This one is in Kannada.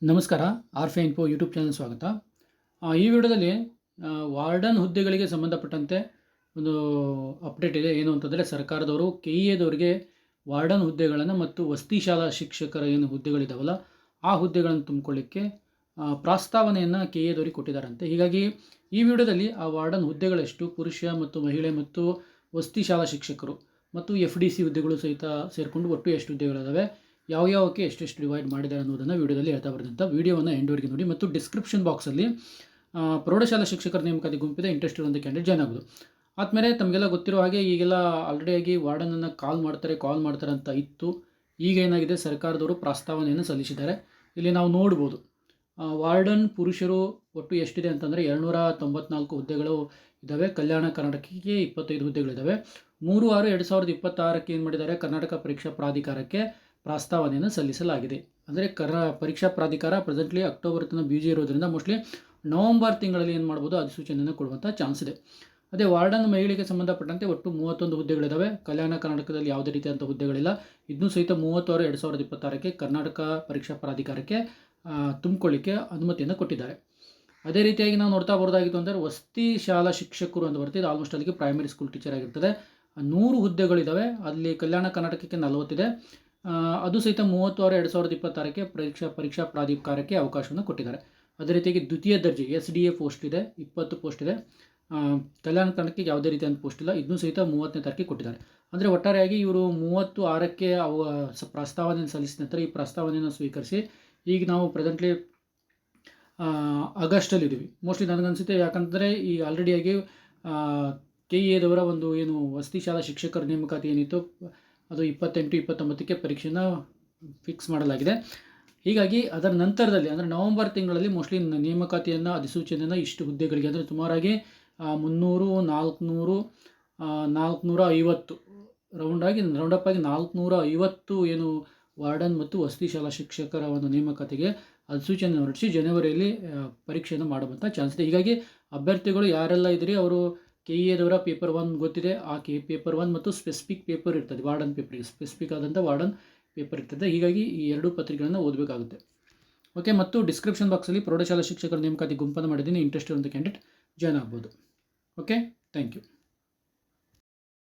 ನಮಸ್ಕಾರ. ಆರ್ಫೆ ಇನ್ಫೋ ಯೂಟ್ಯೂಬ್ ಚಾನಲ್ ಸ್ವಾಗತ. ಈ ವಿಡಿಯೋದಲ್ಲಿ ವಾರ್ಡನ್ ಹುದ್ದೆಗಳಿಗೆ ಸಂಬಂಧಪಟ್ಟಂತೆ ಒಂದು ಅಪ್ಡೇಟ್ ಇದೆ. ಏನು ಅಂತಂದರೆ, ಸರ್ಕಾರದವರು KEAದವರಿಗೆ ವಾರ್ಡನ್ ಹುದ್ದೆಗಳನ್ನು ಮತ್ತು ವಸತಿ ಶಾಲಾ ಶಿಕ್ಷಕರ ಏನು ಹುದ್ದೆಗಳಿದ್ದಾವಲ್ಲ ಆ ಹುದ್ದೆಗಳನ್ನು ತುಂಬಿಕೊಳ್ಳಿಕ್ಕೆ ಪ್ರಸ್ತಾವನೆಯನ್ನು KEAದವರಿಗೆ ಕೊಟ್ಟಿದ್ದಾರಂತೆ. ಹೀಗಾಗಿ ಈ ವಿಡಿಯೋದಲ್ಲಿ ಆ ವಾರ್ಡನ್ ಹುದ್ದೆಗಳೆಷ್ಟು, ಪುರುಷ ಮತ್ತು ಮಹಿಳೆ ಮತ್ತು ವಸತಿ ಶಾಲಾ ಶಿಕ್ಷಕರು ಮತ್ತು FDC ಹುದ್ದೆಗಳು ಸಹಿತ ಸೇರಿಕೊಂಡು ಒಟ್ಟು ಎಷ್ಟು ಹುದ್ದೆಗಳಿದ್ದಾವೆ, ಯಾವ್ಯಾವಕ್ಕೆ ಎಷ್ಟೆಷ್ಟು ಡಿವೈಡ್ ಮಾಡಿದ್ದಾರೆ ಅನ್ನೋದನ್ನು ವೀಡಿಯೋದಲ್ಲಿ ಹೇಳ್ತಾ ಬರೆದಂಥ ವೀಡಿಯೋವನ್ನು ಎಂಡ್ವರೆಗೆ ನೋಡಿ. ಮತ್ತು ಡಿಸ್ಕ್ರಿಪ್ಷನ್ ಬಾಕ್ಸಲ್ಲಿ ಪ್ರೌಢಶಾಲಾ ಶಿಕ್ಷಕರ ನೇಮಕಾತಿ ಗುಂಪಿದೆ, ಇಂಟ್ರೆಸ್ಟ್ ಇರುವಂಥ ಕ್ಯಾಂಡಿಡೇಟ್ ಜಾಯ್ನ್ ಆಗೋದು. ಆದಮೇಲೆ ತಮಗೆಲ್ಲ ಗೊತ್ತಿರೋ ಹಾಗೆ ಈಗೆಲ್ಲ ಆಲ್ರೆಡಿಯಾಗಿ ವಾರ್ಡನನ್ನು ಕಾಲ್ ಮಾಡ್ತಾರೆ ಅಂತ ಇತ್ತು. ಈಗ ಏನಾಗಿದೆ, ಸರ್ಕಾರದವರು ಪ್ರಸ್ತಾವನೆಯನ್ನು ಸಲ್ಲಿಸಿದ್ದಾರೆ. ಇಲ್ಲಿ ನಾವು ನೋಡ್ಬೋದು, ವಾರ್ಡನ್ ಪುರುಷರು ಒಟ್ಟು ಎಷ್ಟಿದೆ ಅಂತಂದರೆ 294 ಹುದ್ದೆಗಳು ಇದ್ದಾವೆ. ಕಲ್ಯಾಣ ಕರ್ನಾಟಕಕ್ಕೆ 25 ಹುದ್ದೆಗಳಿದ್ದಾವೆ. 3/6/2026ಕ್ಕೆ ಏನು ಮಾಡಿದ್ದಾರೆ, ಕರ್ನಾಟಕ ಪರೀಕ್ಷಾ ಪ್ರಾಧಿಕಾರಕ್ಕೆ ಪ್ರಸ್ತಾವನೆಯನ್ನು ಸಲ್ಲಿಸಲಾಗಿದೆ. ಅಂದರೆ ಪರೀಕ್ಷಾ ಪ್ರಾಧಿಕಾರ ಪ್ರೆಸೆಂಟ್ಲಿ ಅಕ್ಟೋಬರ್ ತನಕ ಬ್ಯುಸಿ ಇರೋದ್ರಿಂದ ಮೋಸ್ಟ್ಲಿ ನವಂಬರ್ ತಿಂಗಳಲ್ಲಿ ಏನು ಮಾಡ್ಬೋದು, ಅಧಿಸೂಚನೆಯನ್ನು ಕೊಡುವಂಥ ಚಾನ್ಸ್ ಇದೆ. ಅದೇ ವಾರ್ಡನ್ ಮಹಿಳೆಗೆ ಸಂಬಂಧಪಟ್ಟಂತೆ ಒಟ್ಟು 31 ಹುದ್ದೆಗಳಿದ್ದಾವೆ. ಕಲ್ಯಾಣ ಕರ್ನಾಟಕದಲ್ಲಿ ಯಾವುದೇ ರೀತಿಯಂಥ ಹುದ್ದೆಗಳಿಲ್ಲ. ಇದನ್ನು ಸಹಿತ 30/6/2026ಕ್ಕೆ ಕರ್ನಾಟಕ ಪರೀಕ್ಷಾ ಪ್ರಾಧಿಕಾರಕ್ಕೆ ತುಂಬಿಕೊಳ್ಳಿಕ್ಕೆ ಅನುಮತಿಯನ್ನು ಕೊಟ್ಟಿದ್ದಾರೆ. ಅದೇ ರೀತಿಯಾಗಿ ನಾವು ನೋಡ್ತಾ ಬರೋದಾಗಿತ್ತು ಅಂದರೆ, ವಸತಿ ಶಾಲಾ ಶಿಕ್ಷಕರು ಅಂತ ಬರ್ತಿದೆ. ಆಲ್ಮೋಸ್ಟ್ ಅಲ್ಲಿಗೆ ಪ್ರೈಮರಿ ಸ್ಕೂಲ್ ಟೀಚರ್ ಆಗಿರ್ತದೆ. 100 ಹುದ್ದೆಗಳಿದ್ದಾವೆ. ಅಲ್ಲಿ ಕಲ್ಯಾಣ ಕರ್ನಾಟಕಕ್ಕೆ 40 ಇದೆ. ಅದು ಸಹಿತ 30/6/2026ಕ್ಕೆ ಪರೀಕ್ಷಾ ಪ್ರಾಧಿಕಾರಕ್ಕೆ ಅವಕಾಶವನ್ನು ಕೊಟ್ಟಿದ್ದಾರೆ. ಅದೇ ರೀತಿಯಾಗಿ ದ್ವಿತೀಯ ದರ್ಜೆ SDA ಪೋಸ್ಟ್ ಇದೆ, 20 ಪೋಸ್ಟ್ ಇದೆ. ಕಲ್ಯಾಣ ಕರ್ನಾಟಕಕ್ಕೆ ಯಾವುದೇ ರೀತಿಯಾದ ಪೋಸ್ಟ್ ಇಲ್ಲ. ಇದನ್ನು ಸಹಿತ 30ನೇ ತಾರೀಕಿಗೆ ಕೊಟ್ಟಿದ್ದಾರೆ. ಅಂದರೆ ಒಟ್ಟಾರೆಯಾಗಿ ಇವರು 30/6ಕ್ಕೆ ಪ್ರಸ್ತಾವನೆಯನ್ನು ಸಲ್ಲಿಸಿದ ನಂತರ ಈ ಪ್ರಸ್ತಾವನೆಯನ್ನು ಸ್ವೀಕರಿಸಿ ಈಗ ನಾವು ಪ್ರೆಸೆಂಟ್ಲಿ ಆಗಸ್ಟಲ್ಲಿದ್ದೀವಿ. ಮೋಸ್ಟ್ಲಿ ನನಗನ್ಸುತ್ತೆ, ಯಾಕಂದರೆ ಈ ಆಲ್ರೆಡಿಯಾಗಿ KEAದವರ ಒಂದು ಏನು ವಸತಿ ಶಾಲಾ ಶಿಕ್ಷಕರ ನೇಮಕಾತಿ ಏನಿತ್ತು ಅದು 28-29ಕ್ಕೆ ಪರೀಕ್ಷೆಯನ್ನು ಫಿಕ್ಸ್ ಮಾಡಲಾಗಿದೆ. ಹೀಗಾಗಿ ಅದರ ನಂತರದಲ್ಲಿ ಅಂದರೆ ನವಂಬರ್ ತಿಂಗಳಲ್ಲಿ ಮೋಸ್ಟ್ಲಿ ನೇಮಕಾತಿಯನ್ನು ಅಧಿಸೂಚನೆಯನ್ನು ಇಷ್ಟು ಹುದ್ದೆಗಳಿಗೆ ಅಂದರೆ ಸುಮಾರಾಗಿ 300, 400, 450 ರೌಂಡಪ್ ಆಗಿ 450 ಏನು ವಾರ್ಡನ್ ಮತ್ತು ವಸತಿ ಶಾಲಾ ಶಿಕ್ಷಕರ ಒಂದು ನೇಮಕಾತಿಗೆ ಅಧಿಸೂಚನೆ ಹೊರಡಿಸಿ ಜನವರಿಯಲ್ಲಿ ಪರೀಕ್ಷೆಯನ್ನು ಮಾಡುವಂಥ ಚಾನ್ಸ್ ಇದೆ. ಹೀಗಾಗಿ ಅಭ್ಯರ್ಥಿಗಳು ಯಾರೆಲ್ಲ ಇದ್ದೀರಿ ಅವರು KEAದವರ ಪೇಪರ್ 1 ಗೊತ್ತಿದೆ. ಆ ಪೇಪರ್ 1 ಮತ್ತು ಸ್ಪೆಸಿಫಿಕ್ ಪೇಪರ್ ಇರ್ತದೆ. ವಾರ್ಡನ್ ಪೇಪರಿಗೆ ಸ್ಪೆಸಿಫಿಕ್ ಆದಂಥ ವಾರ್ಡನ್ ಪೇಪರ್ ಇರ್ತದೆ. ಹೀಗಾಗಿ ಈ 2 ಪತ್ರಿಕೆಗಳನ್ನು ಓದಬೇಕಾಗುತ್ತೆ. ಓಕೆ. ಮತ್ತು ಡಿಸ್ಕ್ರಿಪ್ಷನ್ ಬಾಕ್ಸಲ್ಲಿ ಪ್ರೌಢಶಾಲಾ ಶಿಕ್ಷಕರ ನೇಮಕಾತಿ ಗುಂಪನ್ನು ಮಾಡಿದ್ದೀನಿ. ಇಂಟ್ರೆಸ್ಟ್ ಇರುವಂಥ ಕ್ಯಾಂಡಿಡೇಟ್ ಜಾಯ್ನ್ ಆಗ್ಬೋದು. Okay, thank you.